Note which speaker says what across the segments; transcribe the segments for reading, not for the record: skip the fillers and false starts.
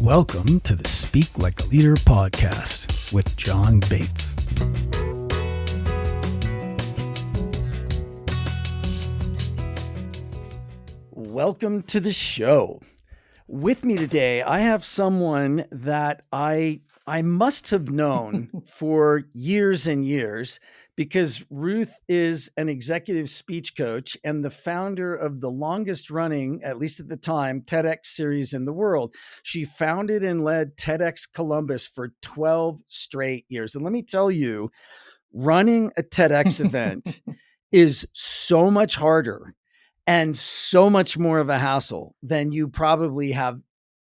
Speaker 1: Welcome to the Speak Like a Leader podcast with John Bates. Welcome to the show. With me today, I have someone that I must have known for years and years, because Ruth is an executive speech coach and the founder of the longest running, at least at the time, TEDx series in the world. She founded and led TEDxColumbus for 12 straight years. And let me tell you, running a TEDx event is so much harder and so much more of a hassle than you probably have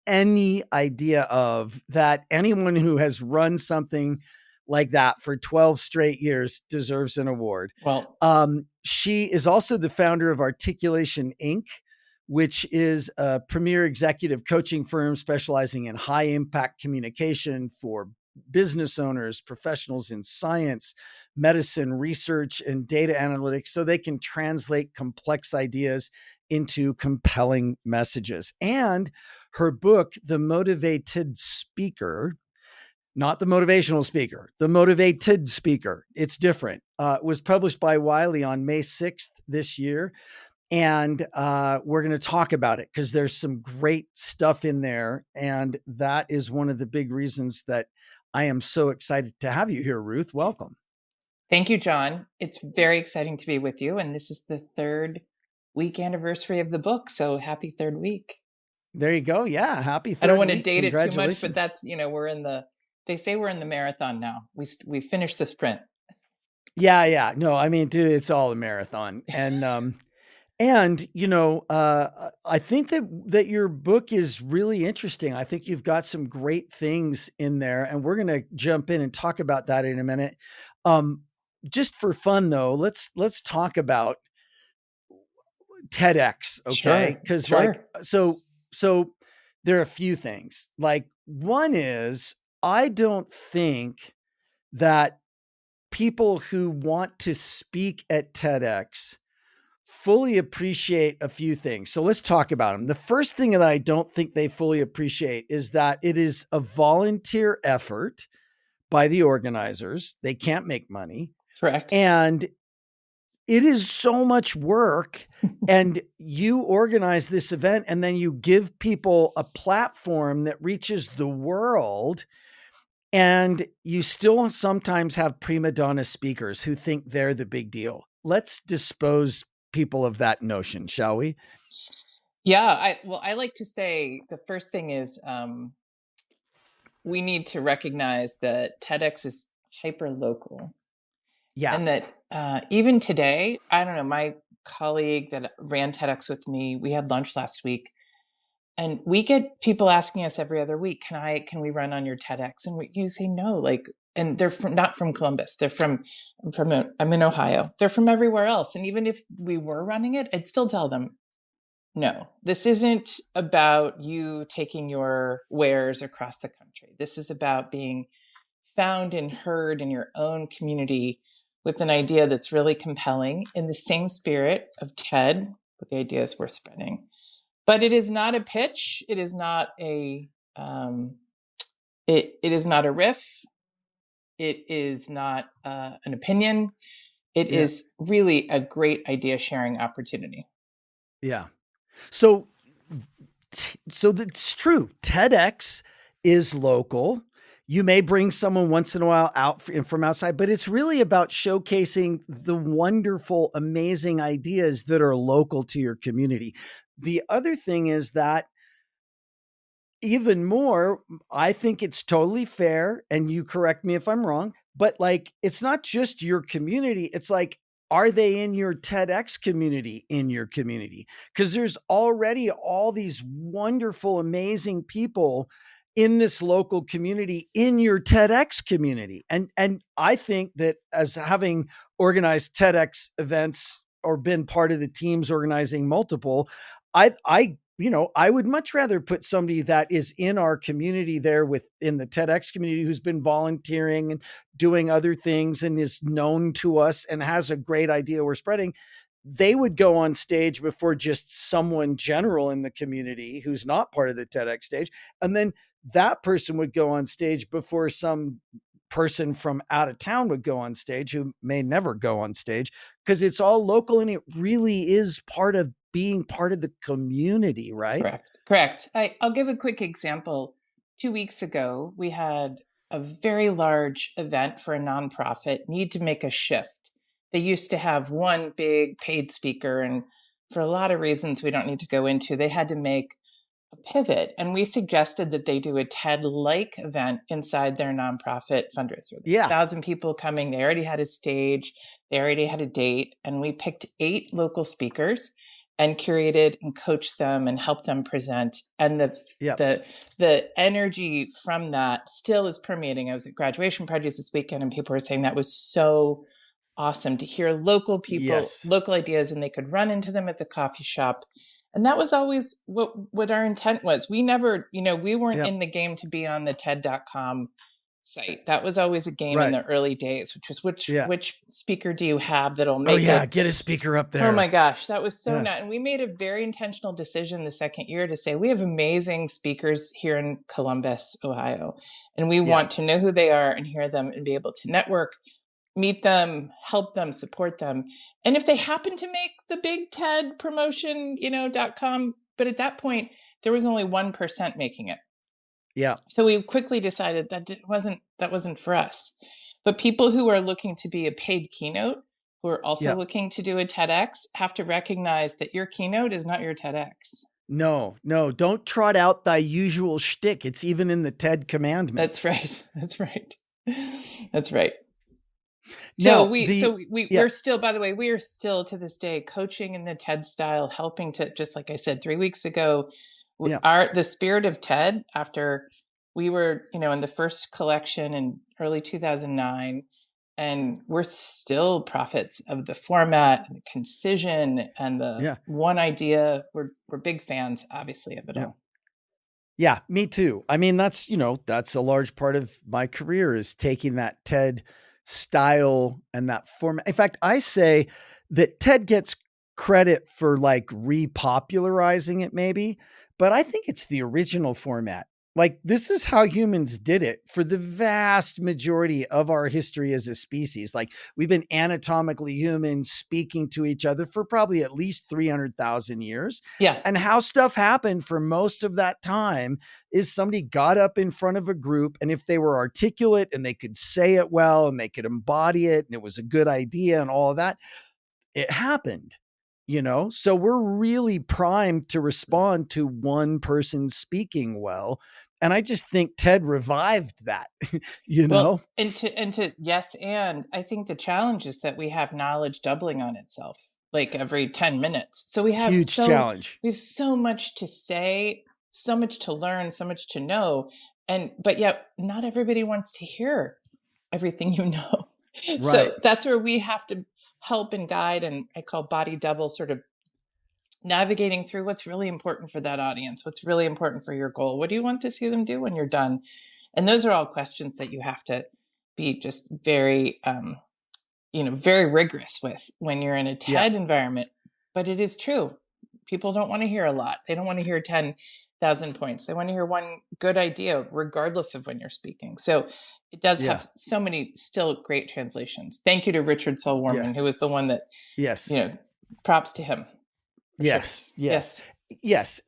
Speaker 1: any idea of. That anyone who has run something like that for 12 straight years deserves an award.
Speaker 2: Well,
Speaker 1: she is also the founder of Articulation Inc., which is a premier executive coaching firm specializing in high impact communication for business owners, professionals in science, medicine, research, and data analytics, so they can translate complex ideas into compelling messages. And her book, The Motivated Speaker, not the motivational speaker, the motivated speaker, it's different, was published by Wiley on May 6th this year. And we're going to talk about it because there's some great stuff in there. And that is one of the big reasons that I am so excited to have you here, Ruth. Welcome.
Speaker 2: thank you, John. It's very exciting to be with you. And this is the third week anniversary of the book. So happy third week.
Speaker 1: There you go. Yeah. Happy third
Speaker 2: I don't want to
Speaker 1: week.
Speaker 2: date it too much,
Speaker 1: Congratulations.
Speaker 2: but that's, they say we're in the marathon now. We finished the sprint.
Speaker 1: Yeah. No, I mean, dude, it's all a marathon. And I think that your book is really interesting. I think you've got some great things in there, and we're going to jump in and talk about that in a minute. Just for fun though, let's talk about TEDx. Okay. Cause so there are a few things. Like, one is, I don't think that people who want to speak at TEDx fully appreciate a few things. So let's talk about them. The first thing that I don't think they fully appreciate is that it is a volunteer effort by the organizers. They can't make money.
Speaker 2: Correct.
Speaker 1: And it is so much work. And you organize this event, and then you give people a platform that reaches the world. And you still sometimes have prima donna speakers who think they're the big deal. Let's dispose people of that notion, shall we?
Speaker 2: Yeah. I like to say the first thing is we need to recognize that TEDx is hyper local.
Speaker 1: Yeah.
Speaker 2: And that even today, I don't know, my colleague that ran TEDx with me, we had lunch last week, and we get people asking us every other week, can we run on your TEDx? And you say no, and they're not from Columbus. They're I'm in Ohio. They're from everywhere else. And even if we were running it, I'd still tell them, no, this isn't about you taking your wares across the country. This is about being found and heard in your own community with an idea that's really compelling in the same spirit of TED, with the ideas we're spreading. But it is not a pitch. It is not it is not a riff. It is not an opinion. It is really a great idea sharing opportunity.
Speaker 1: Yeah. So that's true. TEDx is local. You may bring someone once in a while out from outside, but it's really about showcasing the wonderful, amazing ideas that are local to your community. The other thing is that, even more, I think it's totally fair, and you correct me if I'm wrong, but it's not just your community. It's are they in your TEDx community in your community? Because there's already all these wonderful, amazing people in this local community, in your TEDx community. And I think that, as having organized TEDx events or been part of the teams organizing multiple, I would much rather put somebody that is in our community there within the TEDx community, who's been volunteering and doing other things and is known to us and has a great idea we're spreading. They would go on stage before just someone general in the community who's not part of the TEDx stage. And then that person would go on stage before some person from out of town would go on stage who may never go on stage, because it's all local and it really is part of being part of the community, right?
Speaker 2: Correct. I'll give a quick example. 2 weeks ago, we had a very large event for a nonprofit need to make a shift. They used to have one big paid speaker, and for a lot of reasons we don't need to go into, they had to make a pivot. And we suggested that they do a TED-like event inside their nonprofit fundraiser.
Speaker 1: Yeah.
Speaker 2: 1,000 people coming. They already had a stage. They already had a date. And we picked 8 local speakers and curated and coached them and helped them present. And the energy from that still is permeating. I was at graduation parties this weekend, and people were saying that was so awesome to hear local people, local ideas, and they could run into them at the coffee shop. And that was always what our intent was. We never, we weren't in the game to be on the TED.com site. That was always a game in the early days, which was which speaker do you have that'll make it?
Speaker 1: Get a speaker up there.
Speaker 2: Oh my gosh, that was so not. And we made a very intentional decision the second year to say, we have amazing speakers here in Columbus, Ohio, and we want to know who they are and hear them and be able to network, meet them, help them, support them. And if they happen to make the big TED promotion, .com, but at that point, there was only 1% making it.
Speaker 1: Yeah.
Speaker 2: So we quickly decided that wasn't for us. But people who are looking to be a paid keynote, who are also looking to do a TEDx, have to recognize that your keynote is not your TEDx.
Speaker 1: No, don't trot out thy usual shtick. It's even in the TED commandments.
Speaker 2: That's right. So we're still, by the way, we are still to this day coaching in the TED style, helping to, just like I said 3 weeks ago, the spirit of TED, after we were, in the first collection in early 2009, and we're still prophets of the format and the concision and the one idea. We're big fans, obviously, of it all.
Speaker 1: Yeah, me too. I mean, that's a large part of my career, is taking that TED style and that format. In fact, I say that TED gets credit for like repopularizing it maybe, but I think it's the original format. Like, this is how humans did it for the vast majority of our history as a species. Like, we've been anatomically human, speaking to each other for probably at least 300,000 years.
Speaker 2: Yeah.
Speaker 1: And how stuff happened for most of that time is somebody got up in front of a group, and if they were articulate and they could say it well and they could embody it and it was a good idea and all of that, it happened. So we're really primed to respond to one person speaking well. And I just think TED revived that,
Speaker 2: Well, and I think the challenge is that we have knowledge doubling on itself like every 10 minutes. So we have
Speaker 1: huge challenge.
Speaker 2: We have so much to say, so much to learn, so much to know. But yet not everybody wants to hear everything you know. Right. So that's where we have to help and guide, and I call body double, sort of navigating through what's really important for that audience, what's really important for your goal. What do you want to see them do when you're done? And those are all questions that you have to be just very, very rigorous with when you're in a TED environment. But it is true. People don't want to hear a lot. They don't want to hear 10,000 points. They want to hear one good idea, regardless of when you're speaking. So it does have so many still great translations. Thank you to Richard Saul-Wurman, who was the one that, props to him.
Speaker 1: Yes.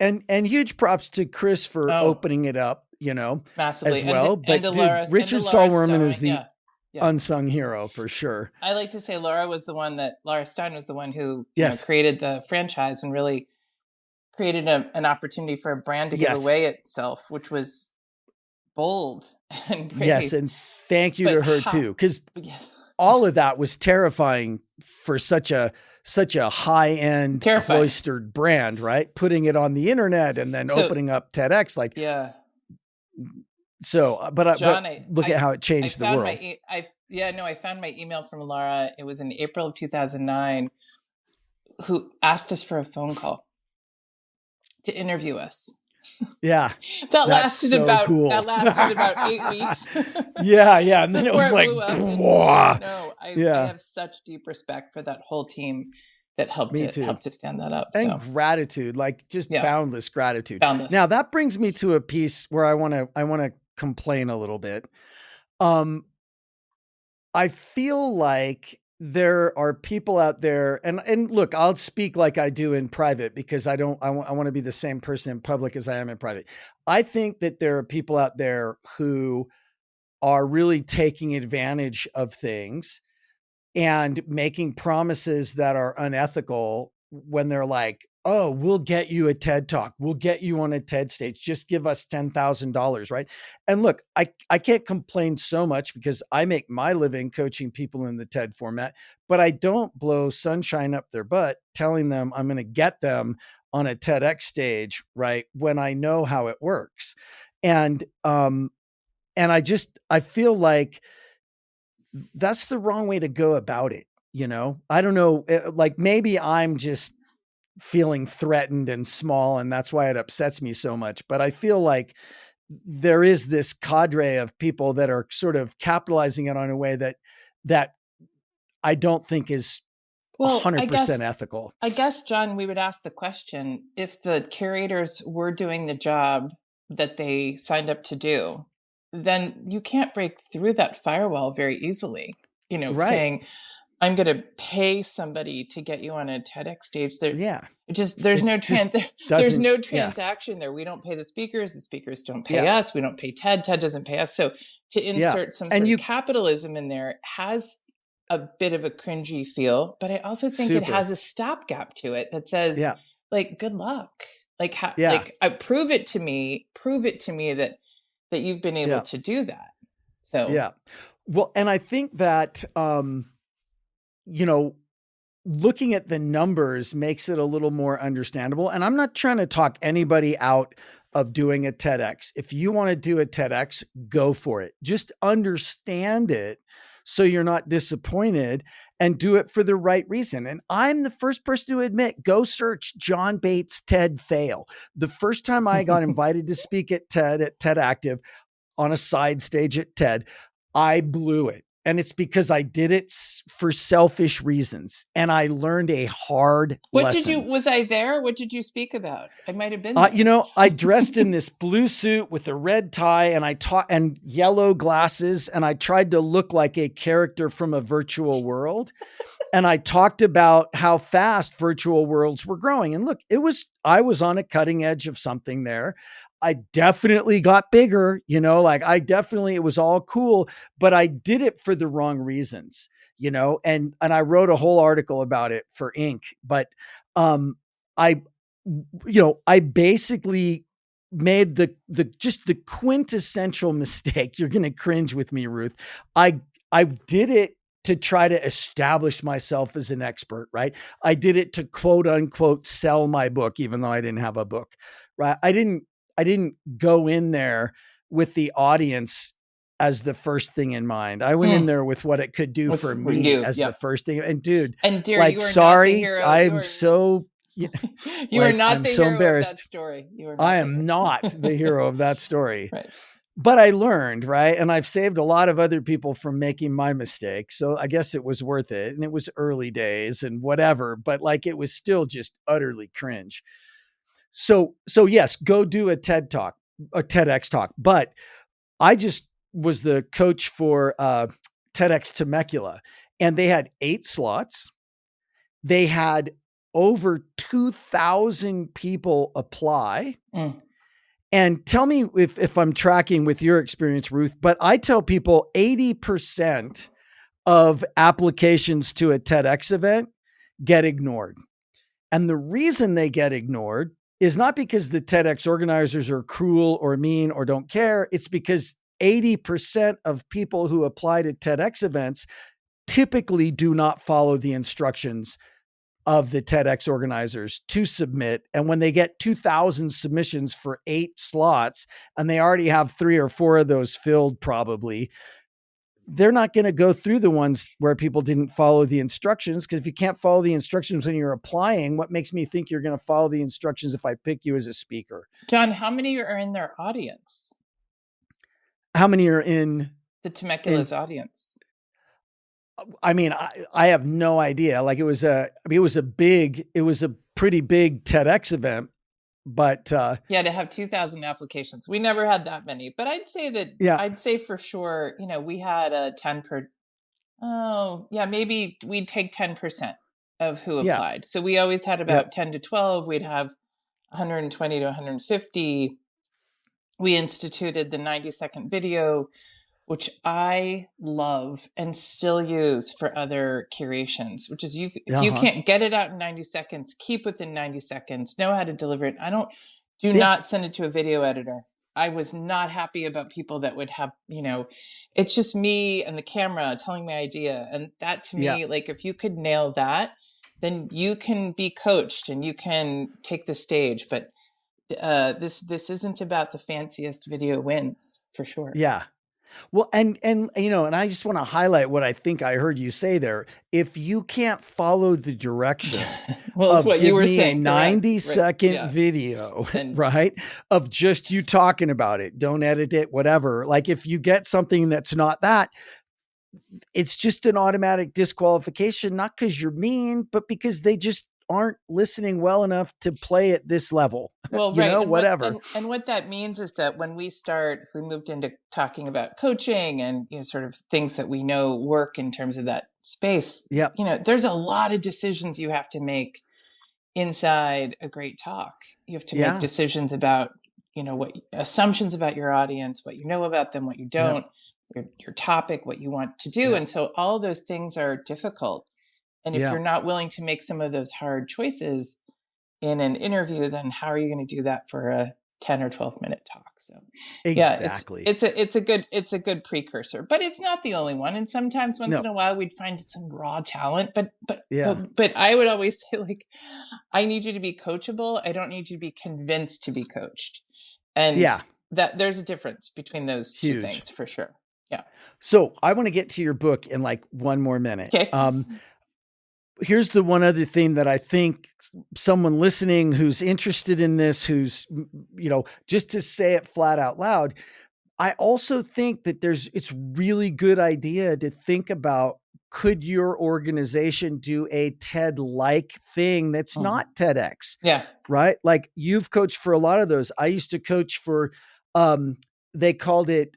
Speaker 1: And huge props to Chris for opening it up,
Speaker 2: massively
Speaker 1: as well.
Speaker 2: And
Speaker 1: but Richard Saul-Wurman is the unsung hero for sure.
Speaker 2: I like to say Laura Stein was the one who created the franchise and really created an opportunity for a brand to give away itself, which was bold and brave.
Speaker 1: Yes, and thank you to her too, because all of that was terrifying for such a high-end cloistered brand, right? Putting it on the internet and then opening up TEDx, So, but
Speaker 2: John,
Speaker 1: look at how it changed the world.
Speaker 2: I found my email from Laura. It was in April of 2009, who asked us for a phone call to interview us.
Speaker 1: Yeah.
Speaker 2: That lasted about 8 weeks.
Speaker 1: Yeah. And then it was like,
Speaker 2: I have such deep respect for that whole team. that helped
Speaker 1: Me too.
Speaker 2: to stand that up.
Speaker 1: And
Speaker 2: So
Speaker 1: gratitude, like just
Speaker 2: yeah,
Speaker 1: boundless gratitude. Now
Speaker 2: boundless.
Speaker 1: that brings me to a piece where I want to complain a little bit. Um, I feel like there are people out there, and look, I'll speak like I do in private because I want to be the same person in public as I am in private. I think that there are people out there who are really taking advantage of things and making promises that are unethical when they're like, "Oh, we'll get you a TED Talk. We'll get you on a TED stage. Just give us $10,000, right?" And look, I can't complain so much because I make my living coaching people in the TED format, but I don't blow sunshine up their butt telling them I'm going to get them on a TEDx stage, right? When I know how it works. And I feel like that's the wrong way to go about it. I don't know. Like maybe I'm just feeling threatened and small, and that's why it upsets me so much. But I feel like there is this cadre of people that are sort of capitalizing it on a way that I don't think is
Speaker 2: Well,
Speaker 1: 100% ethical.
Speaker 2: I guess, John, we would ask the question, if the curators were doing the job that they signed up to do, then you can't break through that firewall very easily.
Speaker 1: Right.
Speaker 2: Saying, I'm going to pay somebody to get you on a TEDx stage.
Speaker 1: Yeah.
Speaker 2: There's
Speaker 1: It
Speaker 2: no
Speaker 1: just
Speaker 2: there's
Speaker 1: doesn't.
Speaker 2: no
Speaker 1: Yeah.
Speaker 2: transaction there. We don't pay the speakers don't pay
Speaker 1: Yeah.
Speaker 2: us. We don't pay TED doesn't pay us. So to
Speaker 1: Yeah.
Speaker 2: insert some
Speaker 1: And
Speaker 2: sort of
Speaker 1: you
Speaker 2: capitalism in there has a bit of a cringy feel, but I also think it
Speaker 1: super.
Speaker 2: has a stopgap to it that says,
Speaker 1: Yeah.
Speaker 2: like, good luck.
Speaker 1: Yeah.
Speaker 2: Prove it to me that you've been able
Speaker 1: Yeah.
Speaker 2: to do that. So
Speaker 1: Yeah. Well, and I think that, you know, looking at the numbers makes it a little more understandable. And I'm not trying to talk anybody out of doing a TEDx. If you want to do a TEDx, go for it. Just understand it so you're not disappointed and do it for the right reason. And I'm the first person to admit, go search John Bates TED fail. The first time I got invited to speak at TED Active on a side stage at TED, I blew it. And it's because I did it for selfish reasons. And I learned a hard lesson.
Speaker 2: was I there? What did you speak about? I might have been there.
Speaker 1: I dressed in this blue suit with a red tie and I taught and yellow glasses. And I tried to look like a character from a virtual world. And I talked about how fast virtual worlds were growing. And look, I was on a cutting edge of something there. I definitely got bigger, it was all cool, but I did it for the wrong reasons, and I wrote a whole article about it for Inc. But, I, I basically made just the quintessential mistake. You're going to cringe with me, Ruth. I did it to try to establish myself as an expert, right? I did it to quote unquote sell my book, even though I didn't have a book, right? I didn't go in there with the audience as the first thing in mind. I went in there with what it could do for
Speaker 2: For
Speaker 1: me
Speaker 2: you,
Speaker 1: as the
Speaker 2: yep.
Speaker 1: first thing. And dude,
Speaker 2: And dear,
Speaker 1: like,
Speaker 2: you are not the
Speaker 1: sorry,
Speaker 2: hero.
Speaker 1: I'm so,
Speaker 2: You are not
Speaker 1: I'm
Speaker 2: the
Speaker 1: so
Speaker 2: hero of that
Speaker 1: embarrassed.
Speaker 2: story. You are
Speaker 1: I
Speaker 2: not the
Speaker 1: am not
Speaker 2: hero.
Speaker 1: the hero of that story.
Speaker 2: Right.
Speaker 1: But I learned, right? And I've saved a lot of other people from making my mistake. So I guess it was worth it. And it was early days and whatever, but like it was still just utterly cringe. So yes, go do a TED talk, a TEDx talk. But I just was the coach for TEDx Temecula, and they had 8 slots. They had over 2,000 people apply.
Speaker 2: Mm.
Speaker 1: And tell me if I'm tracking with your experience, Ruth, but I tell people 80% of applications to a TEDx event get ignored. And the reason they get ignored is not because the TEDx organizers are cruel or mean or don't care. It's because 80% of people who apply to TEDx events typically do not follow the instructions of the TEDx organizers to submit. And when they get 2,000 submissions for 8 slots, and they already have 3 or 4 of those filled, probably, they're not going to go through the ones where people didn't follow the instructions. Because if you can't follow the instructions when you're applying, what makes me think you're going to follow the instructions if I pick you as a speaker?
Speaker 2: John, how many are in their audience?
Speaker 1: How many are in
Speaker 2: The Temecula's audience?
Speaker 1: I mean, I have no idea. Like it was a pretty big TEDx event, but
Speaker 2: Yeah, to have 2,000 applications. We never had that many, but
Speaker 1: yeah,
Speaker 2: I'd say for sure, we had a 10 per, oh, yeah, maybe we'd take 10% of who
Speaker 1: yeah,
Speaker 2: applied. So we always had
Speaker 1: yep,
Speaker 2: about 10 to 12. We'd have 120 to 150. We instituted the 90-second video, which I love and still use for other curations, which is if you
Speaker 1: uh-huh,
Speaker 2: can't get it out in 90 seconds, keep within 90 seconds, know how to deliver it. Do
Speaker 1: yeah,
Speaker 2: not send it to a video editor. I was not happy about people that would have, it's just me and the camera telling my idea. And that to
Speaker 1: yeah,
Speaker 2: me, like if you could nail that, then you can be coached and you can take the stage. But this isn't about the fanciest video wins for sure.
Speaker 1: yeah. Well, and and I just want to highlight what I think I heard you say there. If you can't follow the direction
Speaker 2: Well, it's
Speaker 1: of
Speaker 2: what you
Speaker 1: give
Speaker 2: were
Speaker 1: me a
Speaker 2: saying, correct? Right?
Speaker 1: 90-second
Speaker 2: Yeah.
Speaker 1: video,
Speaker 2: Then
Speaker 1: right? Of just you talking about it, don't edit it, whatever. Like if you get something that's not that, it's just an automatic disqualification, not because you're mean, but because they just aren't listening well enough to play at this level,
Speaker 2: well, right.
Speaker 1: whatever.
Speaker 2: And what that means is that when if we moved into talking about coaching and sort of things that we know work in terms of that space,
Speaker 1: Yep.
Speaker 2: there's a lot of decisions you have to make inside a great talk. You have to make
Speaker 1: Yeah.
Speaker 2: decisions about, what assumptions about your audience, what you know about them, what you
Speaker 1: Yep.
Speaker 2: don't, your topic, what you want to do.
Speaker 1: Yep.
Speaker 2: And so all those things are difficult. And if you're
Speaker 1: Yep.
Speaker 2: not willing to make some of those hard choices in an interview, then how are you going to do that for a 10 or 12-minute talk? So yeah,
Speaker 1: Exactly.
Speaker 2: it's a good precursor, but it's not the only one. And sometimes once in
Speaker 1: No.
Speaker 2: a while we'd find some raw talent,
Speaker 1: Yeah.
Speaker 2: but I would always say, like, I need you to be coachable. I don't need you to be convinced to be coached. And
Speaker 1: Yeah.
Speaker 2: that there's a difference between those two
Speaker 1: Huge.
Speaker 2: things for sure. Yeah.
Speaker 1: So I want to get to your book in like one more minute.
Speaker 2: Okay.
Speaker 1: Here's the one other thing that I think someone listening who's interested in this, who's, just to say it flat out loud, I also think that it's really good idea to think about, could your organization do a TED-like thing that's
Speaker 2: Mhm.
Speaker 1: not TEDx,
Speaker 2: Yeah.
Speaker 1: right? Like you've coached for a lot of those. I used to coach for, they called it,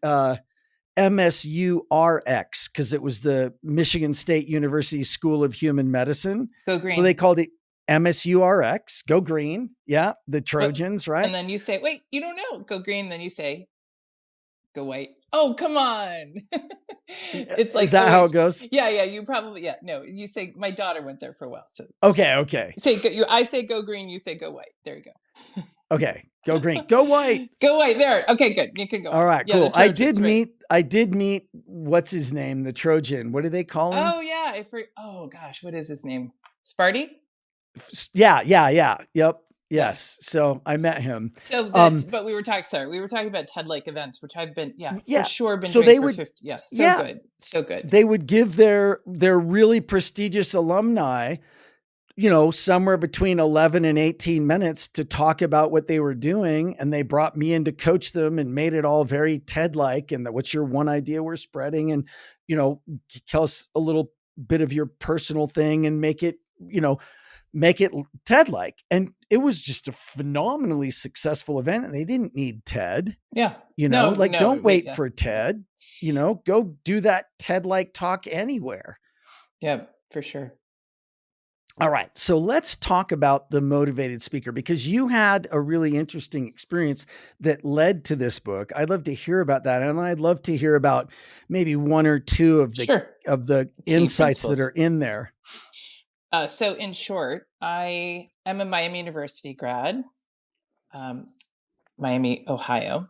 Speaker 1: MSURX because it was the Michigan State University School of Human Medicine.
Speaker 2: Go
Speaker 1: So they
Speaker 2: green.
Speaker 1: called it MSURX, go green. Yeah, the
Speaker 2: What?
Speaker 1: Trojans, right?
Speaker 2: And then you say, wait, you don't know. Go green. Then you say, go white. Oh, come on. It's
Speaker 1: Is
Speaker 2: like,
Speaker 1: that
Speaker 2: oh,
Speaker 1: how it
Speaker 2: wait.
Speaker 1: goes?
Speaker 2: Yeah. You probably, yeah. No, you say, my daughter went there for a while. So
Speaker 1: Okay, okay,
Speaker 2: I say go green. You say go white. There you go.
Speaker 1: okay. Go green, go white.
Speaker 2: Go white. There. Okay, good. You can go
Speaker 1: All
Speaker 2: on.
Speaker 1: right,
Speaker 2: Yeah, the
Speaker 1: cool.
Speaker 2: Trojans, right.
Speaker 1: I did meet, what's his name? The Trojan. What do they call him?
Speaker 2: Oh, yeah. Oh, gosh. What is his name? Sparty?
Speaker 1: Yeah, yeah, yeah. Yep.
Speaker 2: Yeah.
Speaker 1: Yes. So I met him.
Speaker 2: So
Speaker 1: Um,
Speaker 2: but we were talking about TED-like events, which I've been, for
Speaker 1: yeah.
Speaker 2: sure been
Speaker 1: So
Speaker 2: doing
Speaker 1: they
Speaker 2: for
Speaker 1: would,
Speaker 2: 50. Yes. So
Speaker 1: yeah,
Speaker 2: good. So good.
Speaker 1: they would give their really prestigious alumni, somewhere between 11 and 18 minutes to talk about what they were doing. And they brought me in to coach them and made it all very TED-like. And what's your one idea we're spreading? And, tell us a little bit of your personal thing and make it TED-like. And it was just a phenomenally successful event. And they didn't need TED,
Speaker 2: Yeah. No,
Speaker 1: like
Speaker 2: no.
Speaker 1: don't wait
Speaker 2: Yeah.
Speaker 1: for TED, go do that TED-like talk anywhere.
Speaker 2: Yeah, for sure.
Speaker 1: All right. So let's talk about the motivated speaker, because you had a really interesting experience that led to this book. I'd love to hear about that. And I'd love to hear about maybe one or two of
Speaker 2: Sure.
Speaker 1: the
Speaker 2: Key
Speaker 1: insights that are
Speaker 2: principles.
Speaker 1: in there.
Speaker 2: So in short, I am a Miami University grad, Miami, Ohio.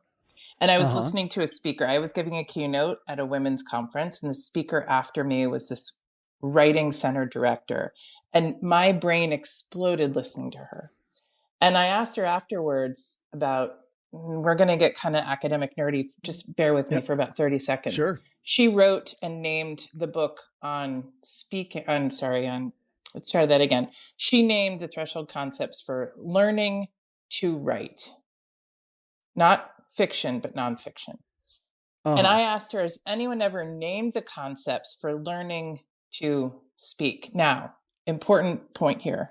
Speaker 2: And I was
Speaker 1: Uh-huh.
Speaker 2: listening to a speaker. I was giving a keynote at a women's conference, and the speaker after me was this writing center director. And my brain exploded listening to her. And I asked her afterwards about, we're going to get kind of academic nerdy. Just bear with me
Speaker 1: Yep.
Speaker 2: for about 30 seconds.
Speaker 1: Sure.
Speaker 2: She wrote and named the book on speaking. Let's try that again. She named the threshold concepts for learning to write, not fiction, but nonfiction. And
Speaker 1: Uh-huh.
Speaker 2: I asked her, has anyone ever named the concepts for learning to speak. Now, important point here.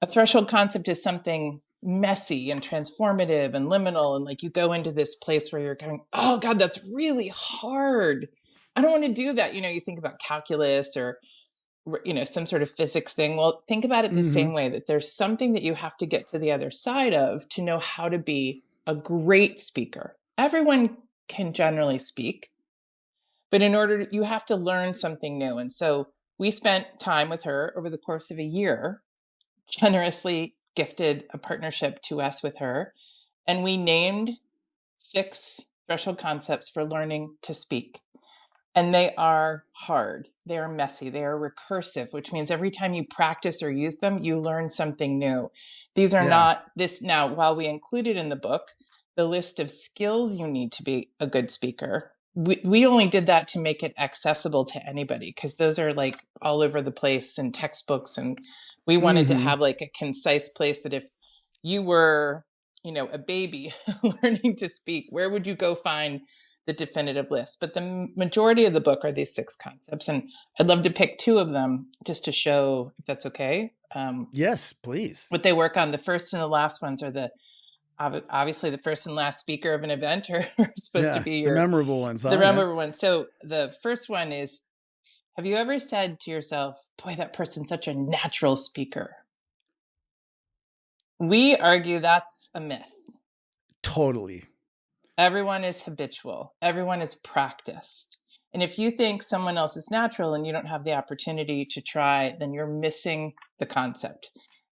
Speaker 2: A threshold concept is something messy and transformative and liminal. And like you go into this place where you're going, oh God, that's really hard. I don't want to do that. You think about calculus or, some sort of physics thing. Well, think about it the same way, that there's something that you have to get to the other side of to know how to be a great speaker. Everyone can generally speak, but you have to learn something new. And so we spent time with her over the course of a year, generously gifted a partnership to us with her, and we named 6 threshold concepts for learning to speak. And they are hard, they are messy, they are recursive, which means every time you practice or use them, you learn something new. These are not this. Now, while we included in the book the list of skills you need to be a good speaker, we only did that to make it accessible to anybody, because those are like all over the place in textbooks. And we wanted to have like a concise place that if you were, a baby learning to speak, where would you go find the definitive list? But the majority of the book are these 6 concepts. And I'd love to pick 2 of them just to show, if that's okay.
Speaker 1: Yes, please.
Speaker 2: What they work on. The first and the last ones are obviously the first and last speaker of an event are supposed to be
Speaker 1: the memorable ones.
Speaker 2: The memorable ones. So the first one is, have you ever said to yourself, boy, that person's such a natural speaker? We argue that's a myth.
Speaker 1: Totally.
Speaker 2: Everyone is habitual. Everyone is practiced. And if you think someone else is natural and you don't have the opportunity to try, then you're missing the concept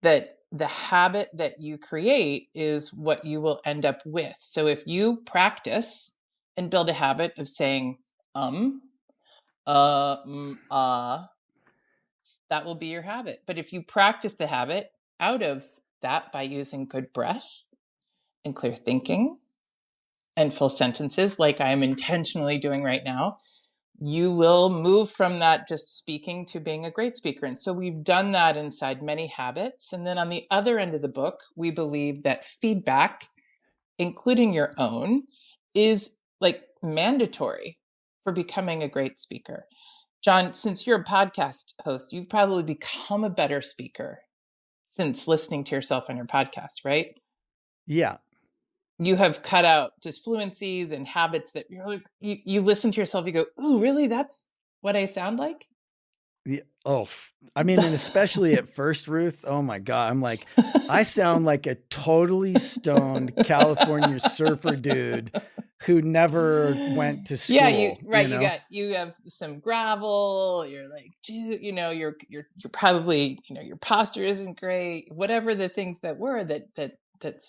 Speaker 2: that the habit that you create is what you will end up with. So if you practice and build a habit of saying, that will be your habit. But if you practice the habit out of that by using good breath and clear thinking and full sentences, like I am intentionally doing right now, you will move from that just speaking to being a great speaker. And so we've done that inside many habits. And then on the other end of the book, we believe that feedback, including your own, is like mandatory for becoming a great speaker. John, since you're a podcast host, you've probably become a better speaker since listening to yourself on your podcast, right?
Speaker 1: Yeah.
Speaker 2: You have cut out disfluencies and habits that you listen to yourself, you go, ooh, really? That's what I sound like?
Speaker 1: Yeah. Oh, I mean, and especially at first, Ruth, oh my God, I'm like, I sound like a totally stoned California surfer dude who never went to school.
Speaker 2: Yeah, you have some gravel. You're like, you're probably, your posture isn't great. Whatever the things that were that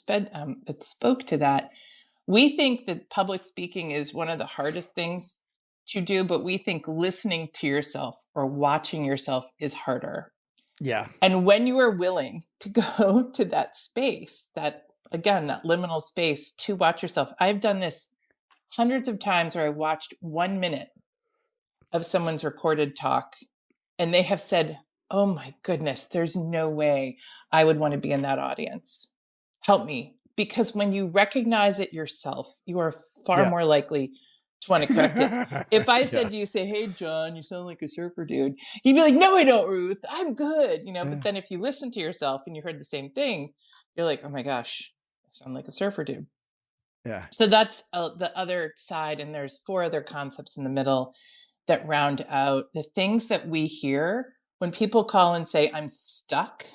Speaker 2: spoke to that. We think that public speaking is one of the hardest things to do, but we think listening to yourself or watching yourself is harder.
Speaker 1: Yeah.
Speaker 2: And when you are willing to go to that space, that liminal space to watch yourself, I've done this hundreds of times where I watched 1 minute of someone's recorded talk and they have said, oh my goodness, there's no way I would want to be in that audience. Help me. Because when you recognize it yourself, you are far more likely to want to correct it. If I said to you, say, hey, John, you sound like a surfer dude, you'd be like, no, I don't, Ruth. I'm good. But then if you listen to yourself and you heard the same thing, you're like, oh my gosh, I sound like a surfer dude.
Speaker 1: Yeah.
Speaker 2: So that's the other side. And there's 4 other concepts in the middle that round out the things that we hear when people call and say, I'm stuck.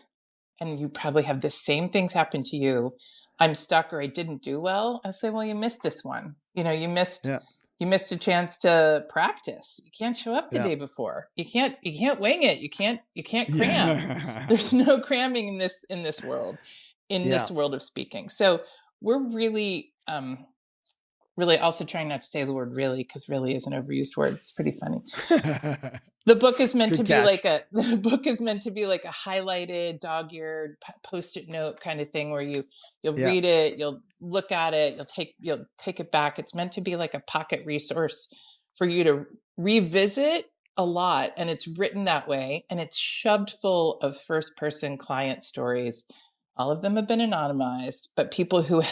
Speaker 2: And you probably have the same things happen to you. I'm stuck, or I didn't do well. I say, well, you missed this one. You missed a chance to practice. You can't show up the day before. You can't wing it. You can't cram. Yeah. There's no cramming in this world, this world of speaking. So we're really also trying not to say the word really, because really is an overused word. It's pretty funny. The book is meant to be like a highlighted, dog-eared Post-it note kind of thing where you'll read it, you'll look at it, you'll take it back. It's meant to be like a pocket resource for you to revisit a lot. And it's written that way. And it's shoved full of first-person client stories. All of them have been anonymized, but people who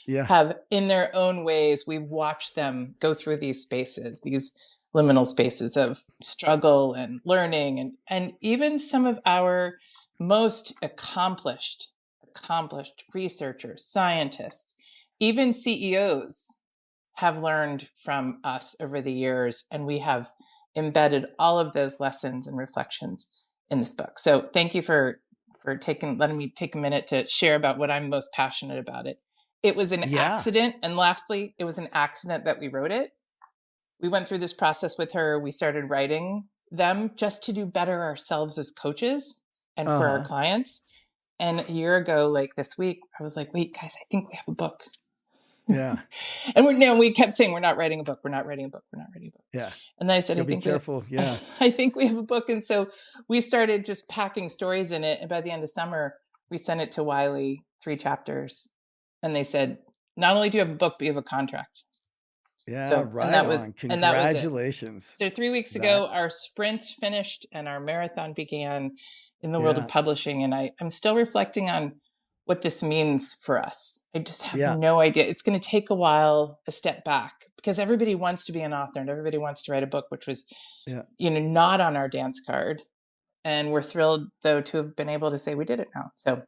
Speaker 2: have in their own ways, we've watched them go through these spaces, these liminal spaces of struggle and learning, and even some of our most accomplished researchers, scientists, even CEOs have learned from us over the years, and we have embedded all of those lessons and reflections in this book. So thank you for letting me take a minute to share about what I'm most passionate about it. It was an
Speaker 1: Yeah.
Speaker 2: accident. And lastly, it was an accident that we wrote it. We went through this process with her. We started writing them just to do better ourselves as coaches and for our clients. And a year ago, like this week, I was like, wait, guys, I think we have a book.
Speaker 1: Yeah.
Speaker 2: And we kept saying, we're not writing a book. We're not writing a book. We're not writing a book.
Speaker 1: Yeah.
Speaker 2: And then I said,
Speaker 1: be careful. Yeah.
Speaker 2: I think we have a book. And so we started just packing stories in it. And by the end of summer, we sent it to Wiley, 3 chapters. And they said, not only do you have a book, but you have a contract.
Speaker 1: Yeah.
Speaker 2: So,
Speaker 1: right
Speaker 2: and that was,
Speaker 1: on.
Speaker 2: and that was it.
Speaker 1: Congratulations.
Speaker 2: So 3 weeks ago, our sprint finished and our marathon began in the world of publishing. And I'm still reflecting on what this means for us. I just have no idea. It's going to take a while, a step back, because everybody wants to be an author and everybody wants to write a book, which was, not on our dance card. And we're thrilled, though, to have been able to say we did it now. So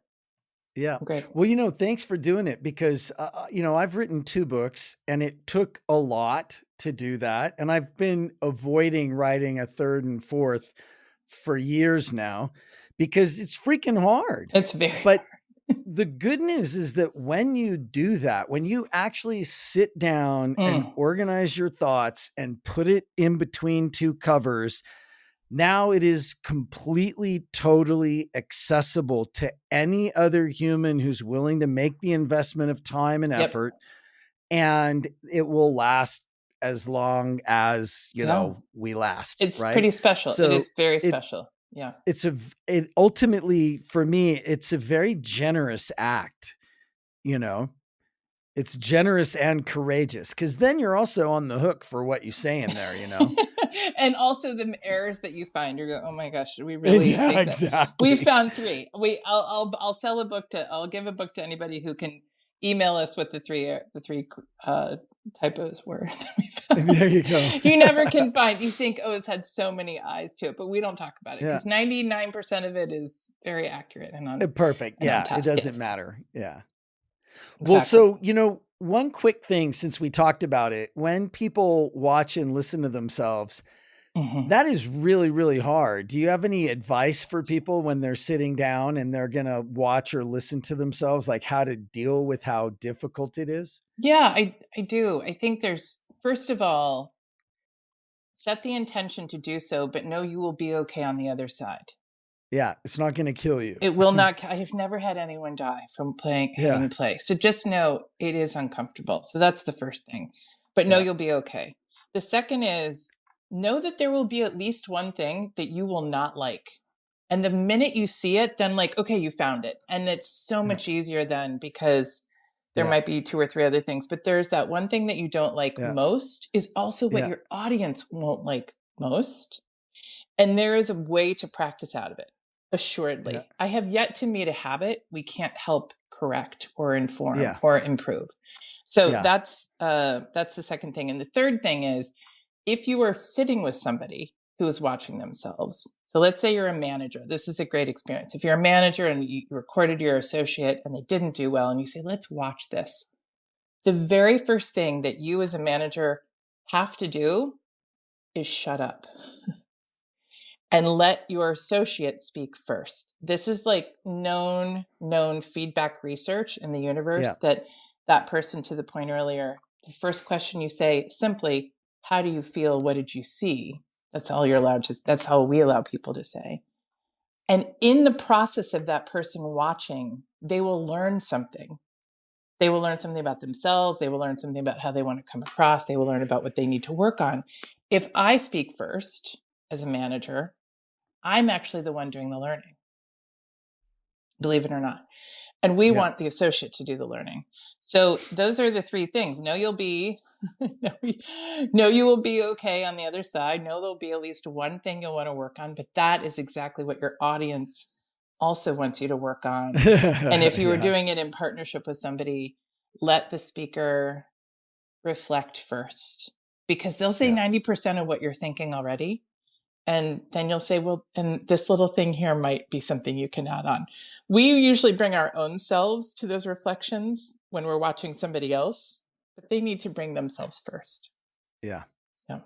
Speaker 1: yeah.
Speaker 2: Great.
Speaker 1: Well, thanks for doing it, because, I've written 2 books and it took a lot to do that. And I've been avoiding writing a 3rd and 4th for years now because it's freaking hard.
Speaker 2: It's very
Speaker 1: hard. The good news is that when you do that, when you actually sit down and organize your thoughts and put it in between 2 covers, now it is completely, totally accessible to any other human who's willing to make the investment of time and effort. And it will last as long as, we last.
Speaker 2: It's
Speaker 1: right?
Speaker 2: pretty special.
Speaker 1: So
Speaker 2: it is very special. Yeah.
Speaker 1: It ultimately, for me, it's a very generous act. It's generous and courageous, because then you're also on the hook for what you say in there,
Speaker 2: And also the errors that you find, you're going, oh my gosh, we really think
Speaker 1: exactly.
Speaker 2: We found 3. I'll sell a book I'll give a book to anybody who can email us what the 3 typos were that we found.
Speaker 1: There you go.
Speaker 2: You never can find. You think, it's had so many eyes to it, but we don't talk about it because 99% of it is very accurate and on
Speaker 1: perfect.
Speaker 2: And
Speaker 1: yeah,
Speaker 2: on task.
Speaker 1: It doesn't matter. Yeah.
Speaker 2: Exactly.
Speaker 1: Well, so one quick thing, since we talked about it, when people watch and listen to themselves, that is really, really hard. Do you have any advice for people when they're sitting down and they're going to watch or listen to themselves, like how to deal with how difficult it is?
Speaker 2: Yeah, I do. I think there's, first of all, set the intention to do so, but know you will be okay on the other side.
Speaker 1: Yeah, it's not going to kill you.
Speaker 2: It will not. I have never had anyone die from having to play. So just know it is uncomfortable. So that's the first thing. But know you'll be okay. The second is know that there will be at least one thing that you will not like. And the minute you see it, then okay, you found it. And it's so much easier then, because there might be 2 or 3 other things. But there's that one thing that you don't like most is also what your audience won't like most. And there is a way to practice out of it. Assuredly. I have yet to meet a habit we can't help correct or inform or improve. So that's the second thing. And the third thing is, if you are sitting with somebody who is watching themselves, so let's say you're a manager, this is a great experience. If you're a manager and you recorded your associate and they didn't do well and you say, let's watch this. The very first thing that you as a manager have to do is shut up. And let your associate speak first. This is known feedback research in the universe that person, to the point earlier, the first question you say simply, how do you feel? What did you see? That's all you're allowed to, that's how we allow people to say. And in the process of that person watching, they will learn something. They will learn something about themselves. They will learn something about how they want to come across. They will learn about what they need to work on. If I speak first as a manager, I'm actually the one doing the learning, believe it or not. And we want the associate to do the learning. So those are the 3 things. Know you'll be, know you will be okay on the other side. Know there'll be at least one thing you'll want to work on, but that is exactly what your audience also wants you to work on. And if you were doing it in partnership with somebody, let the speaker reflect first. because they'll say 90% of what you're thinking already. And then you'll say, well, and this little thing here might be something you can add on. We usually bring our own selves to those reflections when we're watching somebody else, but they need to bring themselves first.
Speaker 1: Yeah.
Speaker 2: Yeah.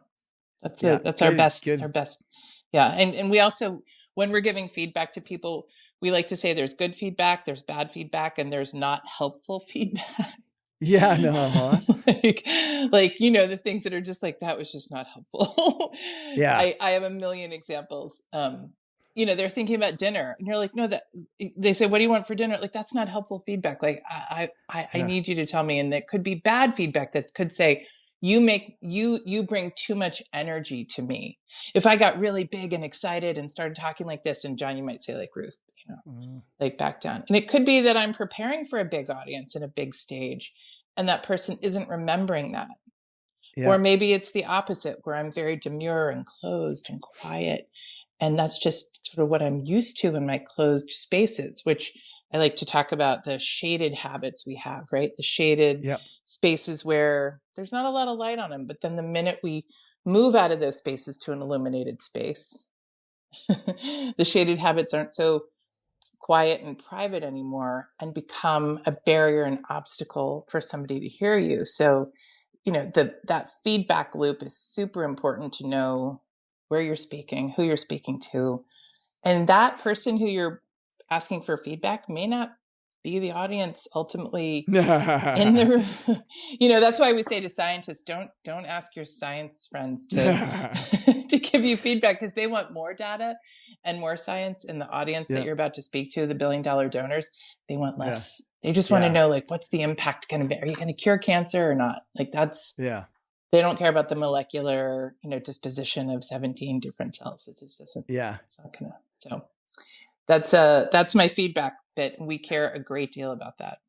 Speaker 2: That's
Speaker 1: Yeah.
Speaker 2: that's
Speaker 1: Good,
Speaker 2: our best. Yeah. And we also, when we're giving feedback to people, we like to say there's good feedback, there's bad feedback, and there's not helpful feedback.
Speaker 1: Yeah, no,
Speaker 2: like, you know, the things that are just like, that was just not helpful.
Speaker 1: Yeah.
Speaker 2: I have a million examples. You know, they're thinking about dinner and you're like, no, that they say, what do you want for dinner? Like, that's not helpful feedback. Like, I need you to tell me. And that could be bad feedback that could say, you bring too much energy to me. If I got really big and excited and started talking like this, and John, you might say like, Ruth, you know, like back down. And it could be that I'm preparing for a big audience and a big stage, and that person isn't remembering that.
Speaker 1: Yeah.
Speaker 2: Or maybe it's the opposite, where I'm very demure and closed and quiet. And that's just sort of what I'm used to in my closed spaces, which I like to talk about the shaded habits we have, right? The shaded spaces where there's not a lot of light on them. But then the minute we move out of those spaces to an illuminated space, the shaded habits aren't so quiet and private anymore and become a barrier and obstacle for somebody to hear you. So, you know, that feedback loop is super important to know where you're speaking, who you're speaking to. And that person who you're asking for feedback may not be the audience ultimately in the room. You know, that's why we say to scientists, don't ask your science friends to to give you feedback, because they want more data and more science. In the audience that you're about to speak to, the $1 billion donors, they want less. They just want to know, like, what's the impact going to be? Are you going to cure cancer or not? Like, that's they don't care about the molecular, you know, disposition of 17 different cells. It just doesn't. It's not gonna. So that's my feedback bit. We care a great deal about that.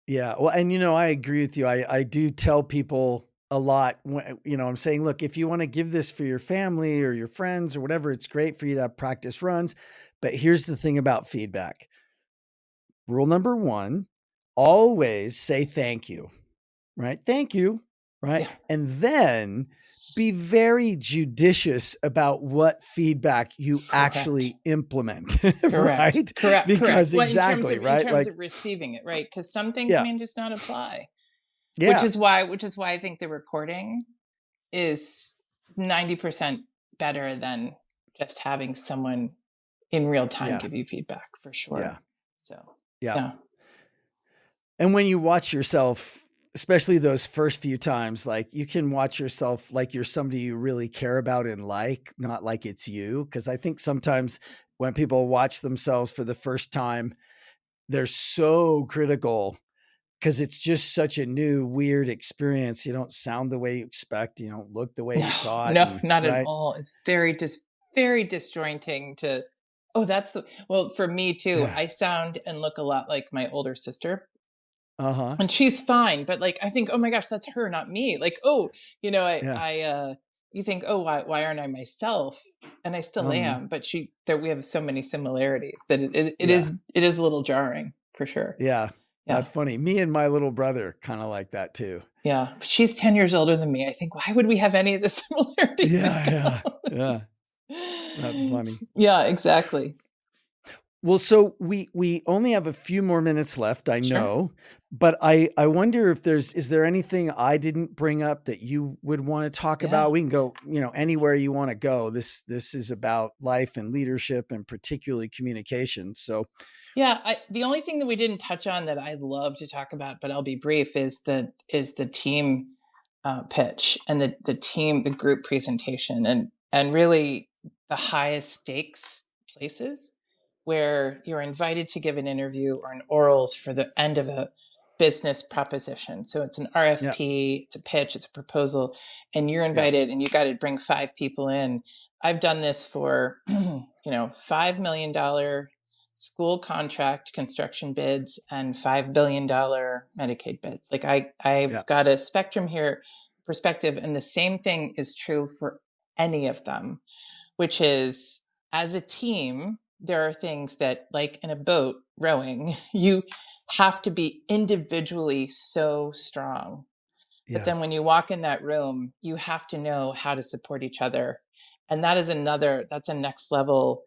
Speaker 1: Yeah. Well, and you know, I agree with you. I do tell people a lot when, you know, I'm saying, look, if you want to give this for your family or your friends or whatever, it's great for you to have practice runs. But here's the thing about feedback. Rule number 1, always say thank you, right? Thank you, right? And then be very judicious about what feedback you actually implement, right? Because
Speaker 2: Well,
Speaker 1: exactly, right?
Speaker 2: In terms of receiving it, right? Because some things may just not apply.
Speaker 1: Yeah.
Speaker 2: Which is why I think the recording is 90% better than just having someone in real time give you feedback, for sure.
Speaker 1: Yeah.
Speaker 2: So
Speaker 1: yeah. And when you watch yourself, especially those first few times, like you can watch yourself like you're somebody you really care about and like, not like it's you. Cause I think sometimes when people watch themselves for the first time, they're so critical because it's just such a new, weird experience. You don't sound the way you expect. You don't look the way you thought.
Speaker 2: No, not at all. It's very disjointing to, well, for me too, I sound and look a lot like my older sister. And she's fine, but like I think, oh my gosh, that's her, not me. Like, oh, you know, you think, oh, why aren't I myself? And I still am, but we have so many similarities that it is a little jarring, for sure.
Speaker 1: Yeah, that's funny. Me and my little brother kind of like that too.
Speaker 2: Yeah, she's 10 years older than me. I think, why would we have any of the similarities?
Speaker 1: Yeah. That's funny.
Speaker 2: Yeah, exactly.
Speaker 1: Well, so we only have a few more minutes left, I know, but I wonder if is there anything I didn't bring up that you would want to talk about? We can go, you know, anywhere you want to go. This is about life and leadership and particularly communication. So
Speaker 2: yeah, the only thing that we didn't touch on that I'd love to talk about, but I'll be brief, is the team pitch and the group presentation, and really the highest stakes places where you're invited to give an interview or an orals for the end of a business proposition. So it's an RFP, it's a pitch, it's a proposal, and you're invited and you got to bring 5 people in. I've done this for, you know, $5 million school contract construction bids and $5 billion Medicaid bids. Like I've got a spectrum here, perspective, and the same thing is true for any of them, which is, as a team, there are things that, like in a boat rowing, you have to be individually so strong But
Speaker 1: Yeah.
Speaker 2: then when you walk in that room, you have to know how to support each other. And that's a next level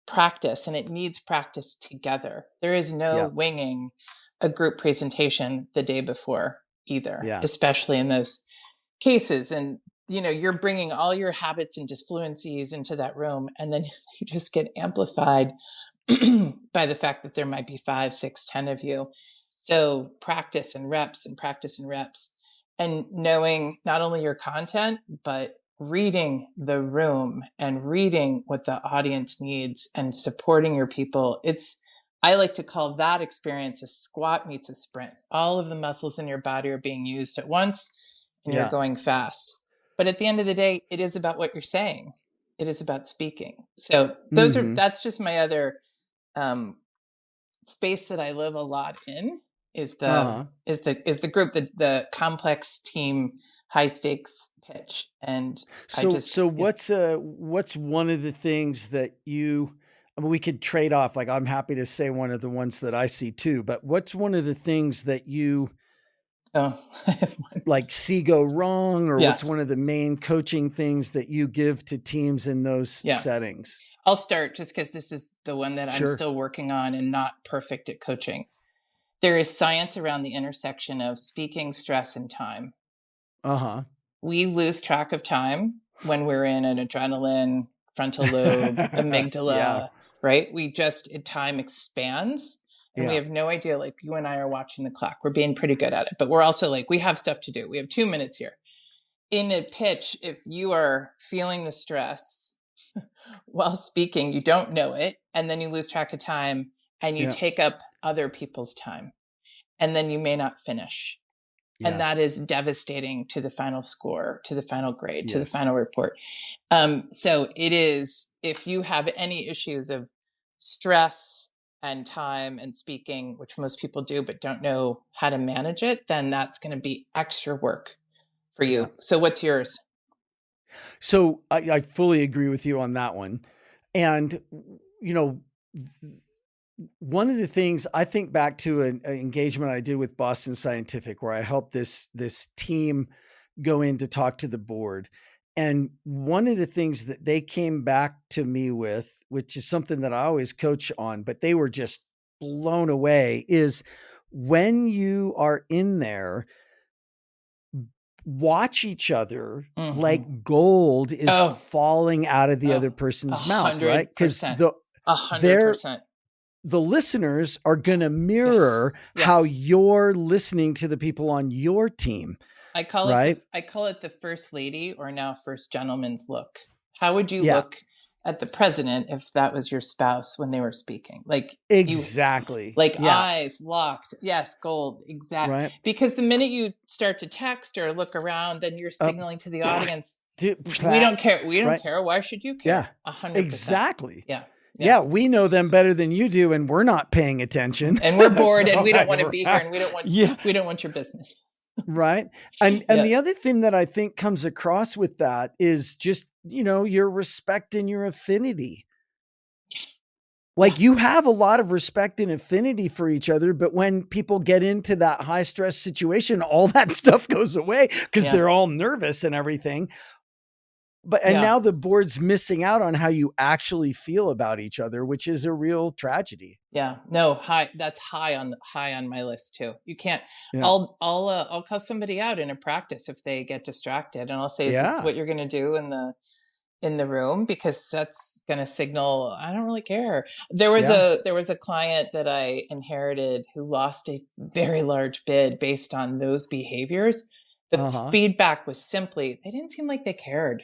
Speaker 2: practice, and it needs practice together. There is no
Speaker 1: Yeah.
Speaker 2: winging a group presentation the day before either,
Speaker 1: Yeah.
Speaker 2: especially in those cases. And you're bringing all your habits and disfluencies into that room, and then you just get amplified by the fact that there might be 5, 6, 10 of you. So practice and reps and practice and reps, and knowing not only your content, but reading the room and reading what the audience needs and supporting your people. I like to call that experience a squat meets a sprint. All of the muscles in your body are being used at once, and you're
Speaker 1: Yeah.
Speaker 2: going fast. But at the end of the day, it is about what you're saying. It is about speaking. So that's just my other space that I live a lot in, is the group, the complex team, high stakes pitch. And
Speaker 1: So what's one of the things that I mean, we could trade off. Like, I'm happy to say one of the ones that I see too, but what's one of the things that you
Speaker 2: I have one.
Speaker 1: like see go wrong, or
Speaker 2: Yeah.
Speaker 1: what's one of the main coaching things that you give to teams in those settings?
Speaker 2: I'll start just because this is the one that I'm
Speaker 1: Sure.
Speaker 2: still working on and not perfect at coaching. There is science around the intersection of speaking, stress, and time. We lose track of time when we're in an adrenaline, frontal lobe, amygdala,
Speaker 1: Yeah.
Speaker 2: right? Time expands, and we
Speaker 1: Yeah.
Speaker 2: have no idea. Like, you and I are watching the clock. We're being pretty good at it, but we're also like, we have stuff to do. We have 2 minutes here. In a pitch, if you are feeling the stress while speaking, you don't know it, and then you lose track of time, and you take up other people's time, and then you may not finish.
Speaker 1: Yeah.
Speaker 2: And that is devastating to the final score, to the final grade, to the
Speaker 1: Yes.
Speaker 2: final report. So it is, if you have any issues of stress and time and speaking, which most people do but don't know how to manage it, then that's going to be extra work for you.
Speaker 1: Yeah.
Speaker 2: So what's yours?
Speaker 1: So I fully agree with you on that one. And, one of the things I think back to an engagement I did with Boston Scientific, where I helped this team go in to talk to the board. And one of the things that they came back to me with, which is something that I always coach on, but they were just blown away, is when you are in there, watch each other like gold is falling out of the other person's mouth, right? Because
Speaker 2: 100%.
Speaker 1: The listeners are going to mirror how you're listening to the people on your team.
Speaker 2: I call it the first lady, or now first gentleman's look. How would you look at the president if that was your spouse when they were speaking? Like,
Speaker 1: exactly.
Speaker 2: Eyes locked. Yes, gold. Exactly. Right. Because the minute you start to text or look around, then you're signaling to the audience, we don't care. We don't care. Why should you care? 100%.
Speaker 1: Exactly.
Speaker 2: Yeah,
Speaker 1: we know them better than you do, and we're not paying attention.
Speaker 2: And we're bored, and we don't want to be here, and we don't want your business.
Speaker 1: Right. And the other thing that I think comes across with that is just, your respect and your affinity. Like, you have a lot of respect and affinity for each other, but when people get into that high stress situation, all that stuff goes away because they're all nervous and everything. And now the board's missing out on how you actually feel about each other, which is a real tragedy.
Speaker 2: Yeah, no, that's high on my list too. You can't, I'll call somebody out in a practice if they get distracted, and I'll say, is this what you're going to do in the room? Because that's going to signal, I don't really care. There was a client that I inherited who lost a very large bid based on those behaviors. The feedback was simply, they didn't seem like they cared.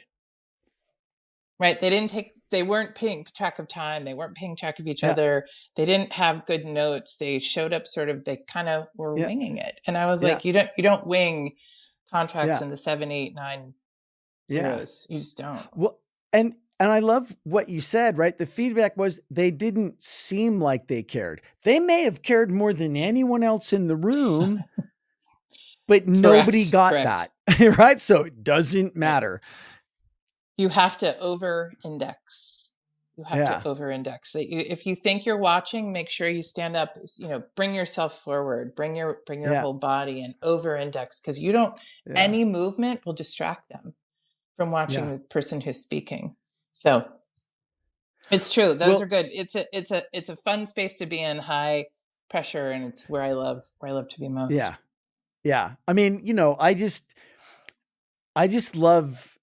Speaker 2: Right. They weren't paying track of time. They weren't paying track of each other. They didn't have good notes. They showed up they kind of were winging it. And I was like, you don't wing contracts in the 7, 8, 9 zeros. You just don't.
Speaker 1: Well, and I love what you said, right? The feedback was they didn't seem like they cared. They may have cared more than anyone else in the room, but nobody got that. Right. So it doesn't matter.
Speaker 2: You have to over-index You have to over-index. That if you think you're watching, make sure you stand up. Bring yourself forward. Bring your whole body and over-index, because any movement will distract them from watching the person who's speaking. So it's true. Those are good. It's a fun space to be in, high pressure, and it's where I love to be most.
Speaker 1: Yeah. Yeah. I mean, I just love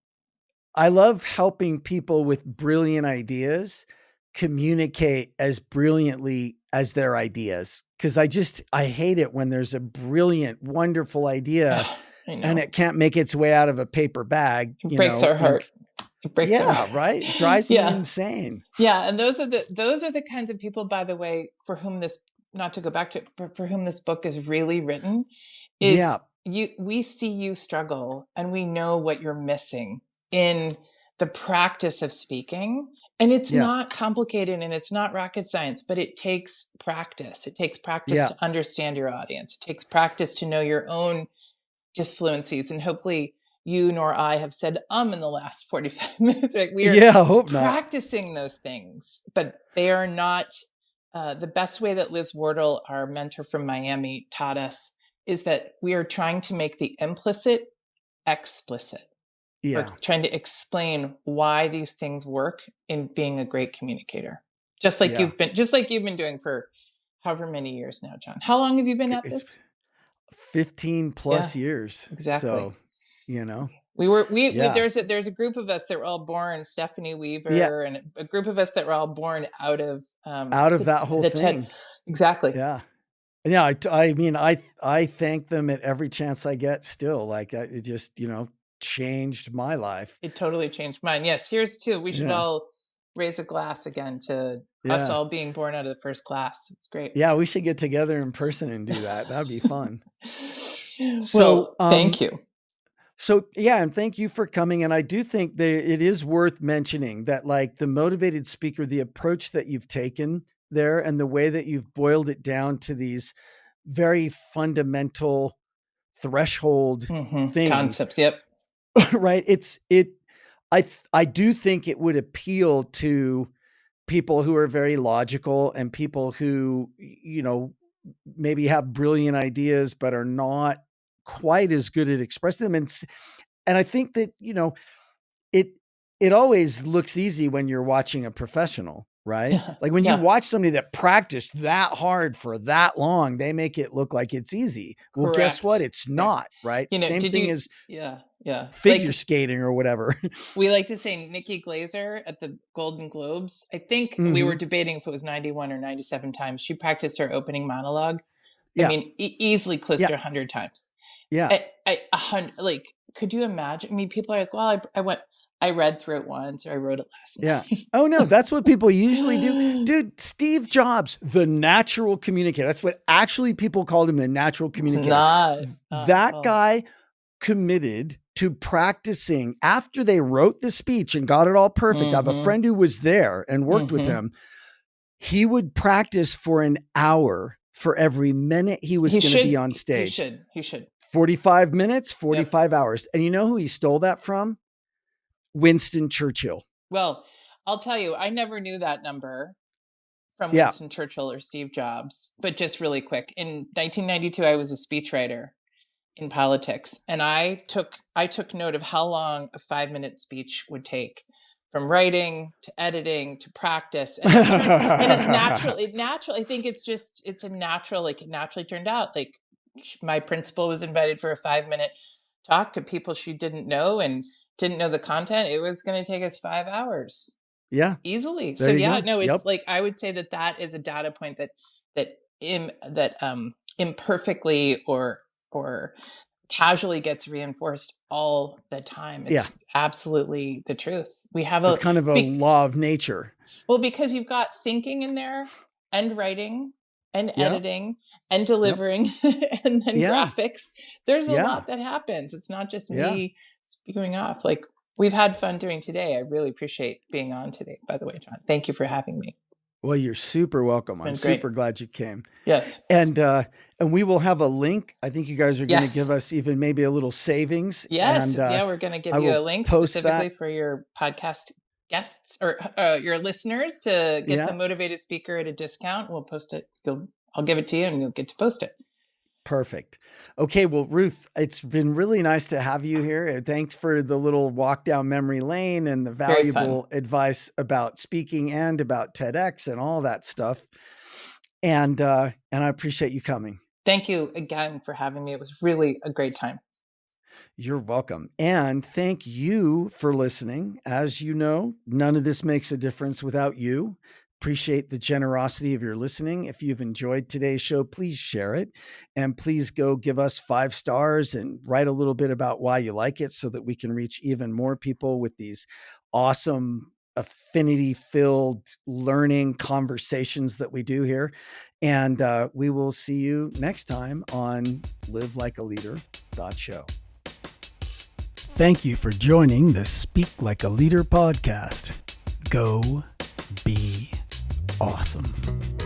Speaker 1: helping people with brilliant ideas communicate as brilliantly as their ideas. Cause I hate it when there's a brilliant, wonderful idea and it can't make its way out of a paper bag.
Speaker 2: It breaks our heart. It breaks our heart.
Speaker 1: Right. It drives me insane.
Speaker 2: Yeah. And those are the kinds of people, by the way, for whom this, not to go back to it, but for whom this book is really written, is we see you struggle, and we know what you're missing in the practice of speaking. And it's not complicated, and it's not rocket science, but it takes practice. It takes practice to understand your audience. It takes practice to know your own disfluencies. And hopefully you nor I have said in the last 45 minutes, right? We are practicing those things, but they are not the best way that Liz Wardle, our mentor from Miami, taught us is that we are trying to make the implicit explicit. We're trying to explain why these things work in being a great communicator. Just like you've been doing for however many years now, John. How long have you been at this?
Speaker 1: 15 plus years.
Speaker 2: Exactly.
Speaker 1: So,
Speaker 2: there's a group of us that were all born, Stephanie Weaver, and a group of us that were all born out of
Speaker 1: that whole thing.
Speaker 2: Exactly.
Speaker 1: Yeah. Yeah. I mean, I thank them at every chance I get still. Like it just, changed my life.
Speaker 2: It totally changed mine. Yes. Here's to, we should all raise a glass again to us all being born out of the first class. It's great.
Speaker 1: Yeah. We should get together in person and do that. That'd be fun.
Speaker 2: So thank you.
Speaker 1: So and thank you for coming. And I do think that it is worth mentioning that, like, the motivated speaker, the approach that you've taken there and the way that you've boiled it down to these very fundamental threshold things.
Speaker 2: Concepts. Yep.
Speaker 1: Right. I do think it would appeal to people who are very logical and people who, maybe have brilliant ideas, but are not quite as good at expressing them. And I think that, it always looks easy when you're watching a professional, right? Like when you watch somebody that practiced that hard for that long, they make it look like it's easy. Well,
Speaker 2: Correct.
Speaker 1: Guess what? It's not, right? Same thing as figure skating or whatever.
Speaker 2: We like to say Nikki Glaser at the Golden Globes. I think we were debating if it was 91 or 97 times. She practiced her opening monologue. I mean, easily close to 100 times.
Speaker 1: Yeah.
Speaker 2: 100, like, could you imagine? I mean, people are like, well, I read through it once, or I wrote it last night.
Speaker 1: Yeah. Oh no, that's what people usually do. Dude, Steve Jobs, the natural communicator. That's what actually people called him, the natural communicator. That guy committed to practicing after they wrote the speech and got it all perfect. I have a friend who was there and worked with him. He would practice for an hour for every minute he was going to be on stage.
Speaker 2: He should.
Speaker 1: 45 minutes, 45 hours. And you know who he stole that from? Winston Churchill.
Speaker 2: Well, I'll tell you, I never knew that number from Winston Churchill or Steve Jobs, but just really quick. In 1992, I was a speechwriter in politics, and I took note of how long a 5-minute speech would take, from writing to editing to practice. And it naturally, I think it's a natural, like, it naturally turned out. Like, my principal was invited for a 5-minute talk to people she didn't know and didn't know the content. It was going to take us 5 hours.
Speaker 1: Yeah.
Speaker 2: Easily.
Speaker 1: There
Speaker 2: It's like, I would say that is a data point that imperfectly or casually gets reinforced all the time. It's absolutely the truth. It's
Speaker 1: kind of a law of nature.
Speaker 2: Well, because you've got thinking in there, and writing, and editing, and delivering, and then graphics. There's a lot that happens. It's not just me spewing off. Like, we've had fun doing today. I really appreciate being on today, by the way, John. Thank you for having me.
Speaker 1: Well, you're super welcome. I'm super glad you came.
Speaker 2: Yes.
Speaker 1: And we will have a link. I think you guys are going to give us even maybe a little savings.
Speaker 2: Yes. And, we're going to give you a link specifically for your podcast guests or your listeners to get the
Speaker 1: Yeah.
Speaker 2: motivated speaker at a discount. We'll post it. I'll give it to you and you'll get to post it.
Speaker 1: Perfect. Okay. Well, Ruth, it's been really nice to have you here. Thanks for the little walk down memory lane and the
Speaker 2: Very fun.
Speaker 1: valuable advice about speaking and about TEDx and all that stuff. And I appreciate you coming.
Speaker 2: Thank you again for having me. It was really a great time.
Speaker 1: You're welcome. And thank you for listening. As you know, none of this makes a difference without you. Appreciate the generosity of your listening. If you've enjoyed today's show, please share it. And please go give us 5 stars and write a little bit about why you like it so that we can reach even more people with these awesome, affinity-filled learning conversations that we do here. And we will see you next time on livelikealeader.show. Thank you for joining the Speak Like a Leader podcast. Go be awesome.